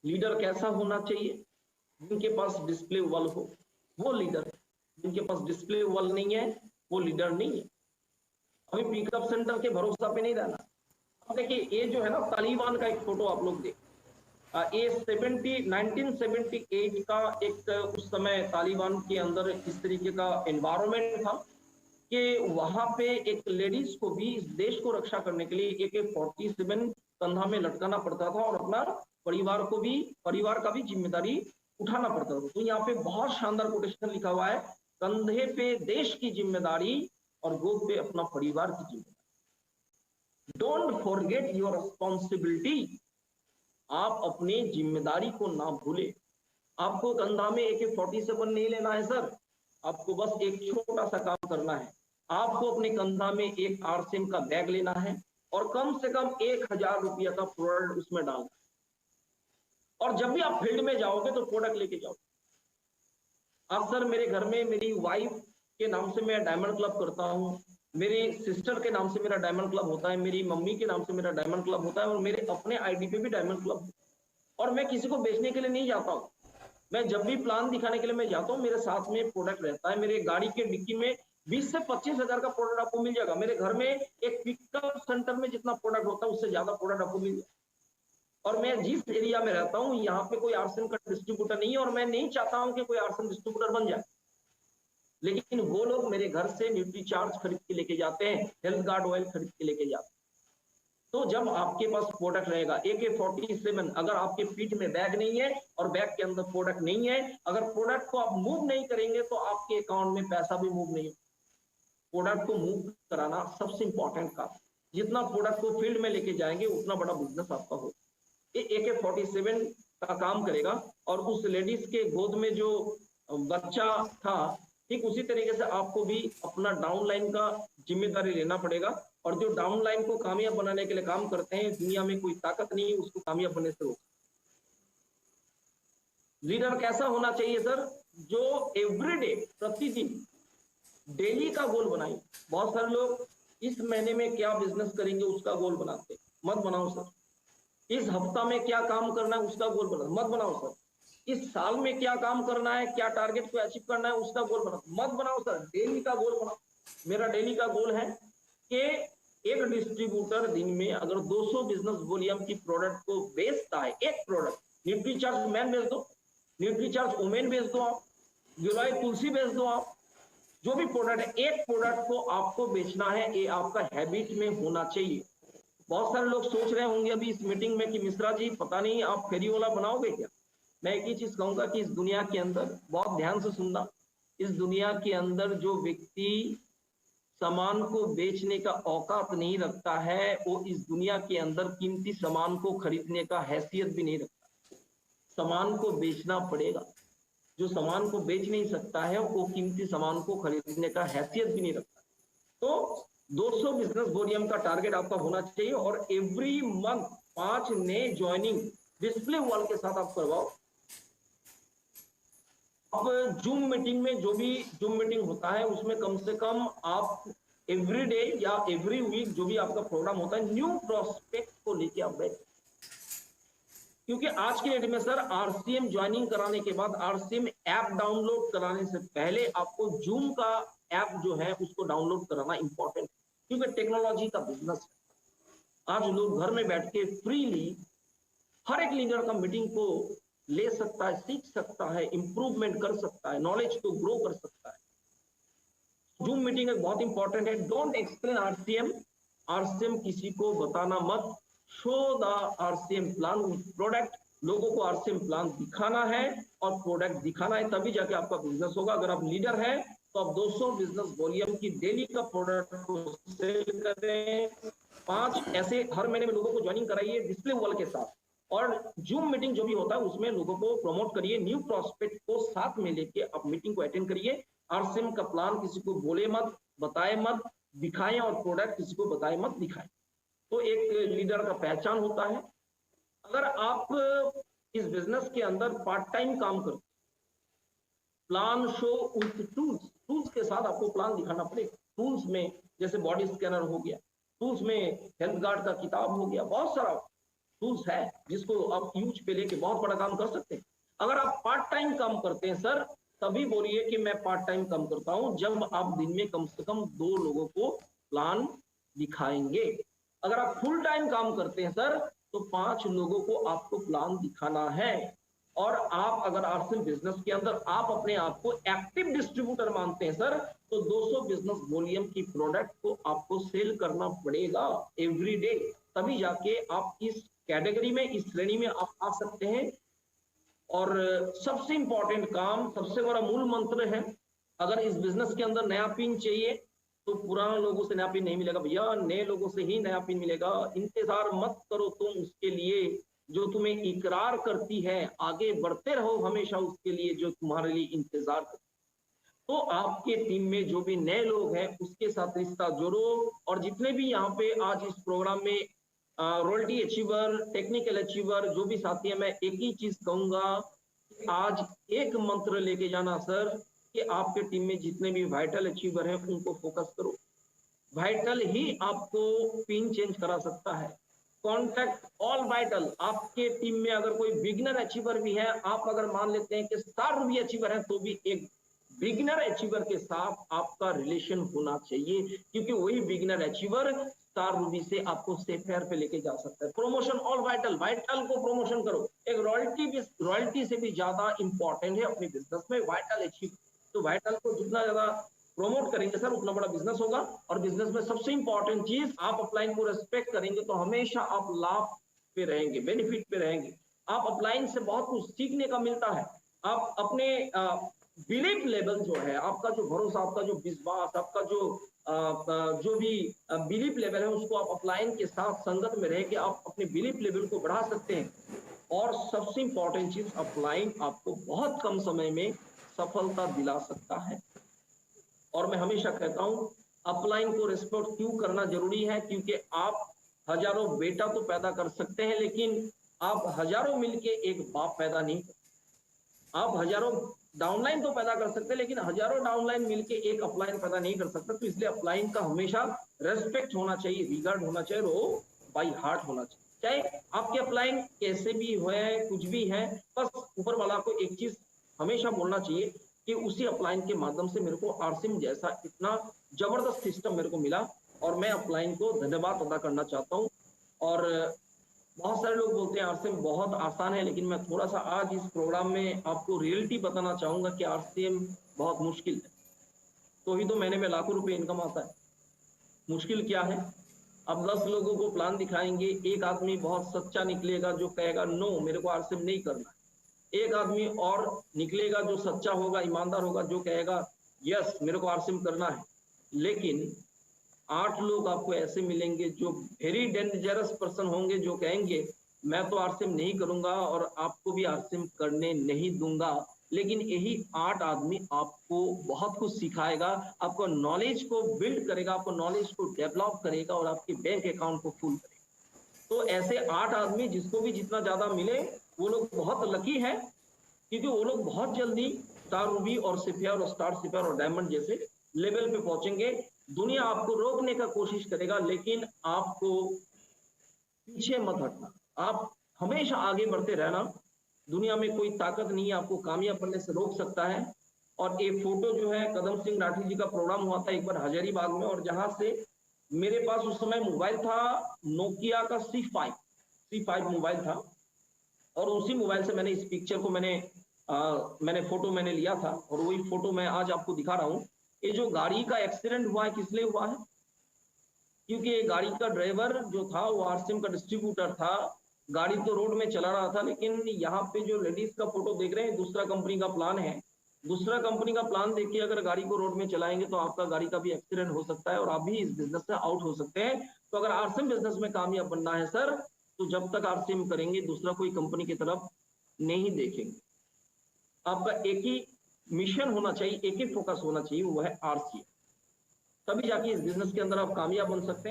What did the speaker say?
Leader कैसा होना चाहिए? जिनके पास डिस्प्ले वॉल हो वो लीडर है, जिनके पास डिस्प्ले वॉल नहीं है वो लीडर नहीं है। अभी पिकअप सेंटर के भरोसा पे नहीं रहना। अब देखिए ये जो है ना तालिबान का एक फोटो आप लोग देख, ये 1978 का एक उस समय तालिबान के अंदर इस तरीके का एनवायरनमेंट था कि वहां पे एक लेडीज को भी इस देश को रक्षा करने के लिए AK-47 कंधा में लटकाना पड़ता था और अपना परिवार का भी जिम्मेदारी उठाना पड़ता था। तो यहाँ पे बहुत शानदार कोटेशन लिखा हुआ है, कंधे पे देश की जिम्मेदारी और गोद पे अपना परिवार की जिम्मेदारी। Don't forget your responsibility. आप अपनी जिम्मेदारी को ना भूले। आपको कंधा में AK-47 नहीं लेना है सर, आपको बस एक छोटा सा काम करना है। आपको अपने कंधा में एक RCM का बैग लेना है और कम से कम 1000 रुपया का प्रोडक्ट उसमें डालना है। और जब भी आप फील्ड में जाओगे तो प्रोडक्ट लेके जाओ। अब सर मेरे घर में मेरी वाइफ के नाम से मैं डायमंड क्लब करता हूँ, मेरी सिस्टर के नाम से मेरा डायमंड क्लब होता है, मेरी मम्मी के नाम से मेरा डायमंड क्लब होता है और मेरे अपने ID पे भी डायमंड क्लब, और मैं किसी को बेचने के लिए नहीं जाता हूँ। मैं जब भी प्लान दिखाने के लिए मैं जाता हूँ, मेरे साथ में प्रोडक्ट रहता है। मेरे गाड़ी के डिक्की में 20 से 25 हजार का प्रोडक्ट आपको मिल जाएगा। मेरे घर में एक पिकअप सेंटर में जितना प्रोडक्ट होता है उससे ज्यादा प्रोडक्ट आपको मिल जाएगा। और मैं जिस एरिया में रहता हूँ यहाँ पे कोई RCM का डिस्ट्रीब्यूटर नहीं है और मैं नहीं चाहता हूँ कि कोई RCM डिस्ट्रीब्यूटर बन जाए, लेकिन वो लोग मेरे घर से न्यूट्रीचार्ज खरीद के लेके जाते हैं, हेल्थ गार्ड ऑयल खरीद के लेके जाते हैं। तो जब आपके पास प्रोडक्ट रहेगा AK-47, अगर आपके पीठ में बैग नहीं है और बैग के अंदर प्रोडक्ट नहीं है, अगर प्रोडक्ट को आप मूव नहीं करेंगे तो आपके अकाउंट में पैसा भी मूव नहीं। प्रोडक्ट को मूव कराना सबसे इंपॉर्टेंट काम। जितना प्रोडक्ट को फील्ड में लेके जाएंगे उतना बड़ा बिजनेस आपका हो। ये AK-47 का काम करेगा। और उस लेडीज के गोद में जो बच्चा था, ठीक उसी तरीके से आपको भी अपना डाउनलाइन का जिम्मेदारी लेना पड़ेगा। और जो डाउनलाइन को कामयाब बनाने के लिए काम करते हैं, दुनिया में कोई ताकत नहीं है उसको कामयाब बनने से रोक। लीडर कैसा होना चाहिए सर? जो एवरीडे, प्रतिदिन डेली का गोल बनाइए। बहुत सारे लोग इस महीने में क्या बिजनेस करेंगे उसका गोल बनाते हैं, मत बनाओ सर। इस हफ्ता में क्या काम करना है उसका गोल बनाओ, मत बनाओ सर। इस साल में क्या काम करना है, क्या टारगेट को अचीव करना है उसका गोल बनाओ, मत बनाओ सर। डेली का गोल बनाओ। मेरा डेली का गोल है कि एक डिस्ट्रीब्यूटर दिन में अगर 200 बिजनेस वॉल्यूम की प्रोडक्ट को बेचता है, एक प्रोडक्ट न्यूट्रीचार्ज मैन बेच दो, न्यूट्रीचार्ज वुमेन बेच दो, आप गिलोय तुलसी बेच दो, आप जो भी प्रोडक्ट है, एक प्रोडक्ट को आपको बेचना है, ये आपका हैबिट में होना चाहिए। बहुत सारे लोग सोच रहे होंगे अभी इस मीटिंग में कि मिश्रा जी पता नहीं आप फेरी वाला बनाओगे क्या। मैं एक ही चीज कहूंगा कि इस दुनिया के अंदर, बहुत ध्यान से सुनना, इस दुनिया के अंदर जो व्यक्ति सामान को बेचने का औकात नहीं रखता है, वो इस दुनिया के अंदर कीमती सामान को खरीदने का हैसियत भी नहीं रखता। सामान को बेचना पड़ेगा। जो सामान को बेच नहीं सकता है वो कीमती सामान को खरीदने का हैसियत भी नहीं रखता। तो 200 बिजनेस वॉल्यूम का टारगेट आपका होना चाहिए और एवरी मंथ 5 नए ज्वाइनिंग डिस्प्ले वॉल के साथ आप करवाओ। अब जूम मीटिंग में जो भी जूम मीटिंग होता है उसमें कम से कम आप एवरी डे या एवरी वीक जो भी आपका प्रोग्राम होता है, न्यू प्रोस्पेक्ट को लेके आप बैठ। क्योंकि आज के डेट में सर RCM ज्वाइनिंग कराने के बाद, RCM ऐप डाउनलोड कराने से पहले आपको जूम का ऐप जो है उसको डाउनलोड कराना इंपॉर्टेंट, क्योंकि टेक्नोलॉजी का बिजनेस है। आज लोग घर में बैठ के फ्रीली हर एक लीडर का मीटिंग को ले सकता है, सीख सकता है, इंप्रूवमेंट कर सकता है, नॉलेज को ग्रो कर सकता है। जूम मीटिंग एक बहुत इंपॉर्टेंट है। डोंट एक्सप्लेन RCM, RCM किसी को बताना मत। Show the RCM plan with product. लोगों को RCM प्लान दिखाना है और प्रोडक्ट दिखाना है, तभी जाके आपका बिजनेस होगा। अगर आप लीडर हैं तो आप 200 बिजनेस वॉल्यूम की डेली का प्रोडक्ट को सेल करें। 5 ऐसे हर महीने में लोगों को ज्वाइनिंग कराइए डिस्प्ले वॉल के साथ। और जूम मीटिंग जो भी होता है उसमें लोगों को प्रमोट करिए, न्यू प्रोस्पेक्ट को साथ में लेके आप मीटिंग को अटेंड करिए। RCM का प्लान किसी को बोले मत, बताए मत, दिखाएं, और प्रोडक्ट किसी को बताए मत, दिखाएं। तो एक लीडर का पहचान होता है। अगर आप इस बिजनेस के अंदर पार्ट टाइम काम करते, प्लान शो विथ टूल्स के साथ आपको प्लान दिखाना पड़ेगा। टूल्स में जैसे बॉडी स्कैनर हो गया, टूल्स में हेल्थ गार्ड का किताब हो गया, बहुत सारा टूल्स है जिसको आप यूज पे लेके बहुत बड़ा काम कर सकते हैं। अगर आप पार्ट टाइम काम करते हैं सर, तभी बोलिए कि मैं पार्ट टाइम काम करता हूं, जब आप दिन में कम से कम 2 लोगों को प्लान दिखाएंगे। अगर आप फुल टाइम काम करते हैं सर, तो 5 लोगों को आपको प्लान दिखाना है। और आप अगर आरसीएम बिजनेस के अंदर आप अपने आप को एक्टिव डिस्ट्रीब्यूटर मानते हैं सर, तो 200 बिजनेस वॉल्यूम की प्रोडक्ट को आपको सेल करना पड़ेगा एवरी डे, तभी जाके आप इस कैटेगरी में, इस श्रेणी में आप आ सकते हैं। और सबसे इंपॉर्टेंट काम, सबसे बड़ा मूल मंत्र है, अगर इस बिजनेस के अंदर नया पिन चाहिए तो पुराने लोगों से नया पिन नहीं मिलेगा भैया, नए लोगों से ही नया पिन मिलेगा। इंतजार मत करो तुम उसके लिए जो तुम्हें इकरार करती है, आगे बढ़ते रहो हमेशा उसके लिए जो तुम्हारे लिए इंतजार करती है। तो आपके टीम में जो भी नए लोग हैं उसके साथ रिश्ता जोड़ो। और जितने भी यहाँ पे आज इस प्रोग्राम में रॉयल्टी अचीवर, टेक्निकल अचीवर जो भी साथी है, मैं एक ही चीज कहूंगा, आज एक मंत्र लेके जाना सर, कि आपके टीम में जितने भी वाइटल अचीवर हैं उनको फोकस करो। वाइटल ही आपको पिन चेंज करा सकता है। Contact all vital. आपके टीम में अगर कोई बिगनर अचीवर भी है, आप अगर मान लेते हैं कि स्टार रूबी अचीवर है, तो भी एक बिगनर अचीवर के साथ आपका रिलेशन होना चाहिए, क्योंकि वही बिगनर अचीवर स्टार रूबी से आपको सेफेयर पे लेके जा सकता है। प्रमोशन ऑल वाइटल, वाइटल को प्रमोशन करो। एक रॉयल्टी से भी ज्यादा इंपॉर्टेंट है अपने बिजनेस में वाइटल अचीव। तो वाइटल को जितना ज्यादा प्रमोट करेंगे सर, उतना बड़ा बिजनेस होगा। और बिजनेस में सबसे इंपॉर्टेंट चीज, आप अपलाइन को रेस्पेक्ट करेंगे तो हमेशा आप लाभ पे रहेंगे, बेनिफिट पे रहेंगे। आप अपलाइन से बहुत कुछ सीखने का मिलता है। आप अपने बिलीफ लेवल जो है, आपका जो भरोसा, आपका जो विश्वास, आपका जो भी बिलीफ लेवल है, उसको आप अपलाइन के साथ संगत में रह के आप अपने बिलीफ लेवल को बढ़ा सकते हैं। और सबसे इंपॉर्टेंट चीज, अपलाइन आपको बहुत कम समय में सफलता दिला सकता है। और मैं हमेशा कहता हूं, अपलाइन को रिस्पेक्ट क्यों करना जरूरी है, क्योंकि आप हजारों बेटा तो पैदा कर सकते हैं, लेकिन आप हजारों मिलके एक बाप पैदा नहीं। आप हजारों डाउनलाइन तो पैदा कर सकते हैं, लेकिन हजारों डाउनलाइन मिलके एक अपलाइन पैदा नहीं कर सकता। तो इसलिए अपलाइन का हमेशा रेस्पेक्ट होना चाहिए, रिगार्ड होना चाहिए, वो बाई हार्ट होना चाहिए। चाहे आपके अपलाइन कैसे भी हुए, कुछ भी है, बस ऊपर वाला को एक चीज हमेशा बोलना चाहिए कि उसी अपलाइन के माध्यम से मेरे को आरसीएम जैसा इतना जबरदस्त सिस्टम मेरे को मिला, और मैं अपलाइन को धन्यवाद अदा करना चाहता हूँ। और बहुत सारे लोग बोलते हैं आरसीएम बहुत आसान है, लेकिन मैं थोड़ा सा आज इस प्रोग्राम में आपको रियलिटी बताना चाहूंगा कि आरसीएम बहुत मुश्किल है। तो ही तो महीने में लाखों रुपए इनकम आता है। मुश्किल क्या है? अब 10 लोगों को प्लान दिखाएंगे, एक आदमी बहुत सच्चा निकलेगा जो कहेगा नो, मेरे को आरसीएम नहीं करना है। एक आदमी और निकलेगा जो सच्चा होगा, ईमानदार होगा, जो कहेगा यस मेरे को आरसीएम करना है। लेकिन 8 लोग आपको ऐसे मिलेंगे जो वेरी डेंजरस पर्सन होंगे, जो कहेंगे मैं तो आरसीएम नहीं करूंगा और आपको भी आरसीएम करने नहीं दूंगा। लेकिन यही 8 आदमी आपको बहुत कुछ सिखाएगा, आपको नॉलेज को बिल्ड करेगा, आपको नॉलेज को डेवलप करेगा और आपके बैंक अकाउंट को फुल करेगा। तो ऐसे 8 आदमी जिसको भी जितना ज्यादा मिले, वो लोग बहुत लकी है, क्योंकि वो लोग बहुत जल्दी स्टार रूबी और सेफियर और स्टार सेफियर और डायमंड जैसे लेवल पे पहुंचेंगे। दुनिया आपको रोकने का कोशिश करेगा, लेकिन आपको पीछे मत हटना, आप हमेशा आगे बढ़ते रहना। दुनिया में कोई ताकत नहीं है आपको कामयाब बनने से रोक सकता है। और एक फोटो जो है, कदम सिंह राठी जी का प्रोग्राम हुआ था एक बार हजारीबाग में, और जहां से मेरे पास उस समय मोबाइल था नोकिया का C5 मोबाइल था, और उसी मोबाइल से मैंने इस पिक्चर को मैंने फोटो मैंने लिया था, और वही फोटो मैं आज आपको दिखा रहा हूँ। ये जो गाड़ी का एक्सीडेंट हुआ है, किस लिए हुआ है? क्योंकि ये गाड़ी का ड्राइवर जो था वो आरसीएम का डिस्ट्रीब्यूटर था। गाड़ी तो रोड में चला रहा था, लेकिन यहाँ पे जो लेडीज का फोटो देख रहे हैं, दूसरा कंपनी का प्लान है। दूसरा कंपनी का प्लान देखिए, अगर गाड़ी को रोड में चलाएंगे तो आपका गाड़ी का भी एक्सीडेंट हो सकता है और आप भी इस बिजनेस से आउट हो सकते हैं। तो अगर आरसीएम बिजनेस में कामयाब बनना है सर, तो जब तक आरसीएम करेंगे दूसरा कोई कंपनी की तरफ नहीं देखेंगे। आपका एक ही मिशन होना चाहिए, एक ही फोकस होना चाहिए, वो है आरसीएम। तभी जाके इस बिजनेस के अंदर आप कामयाब बन सकते हैं।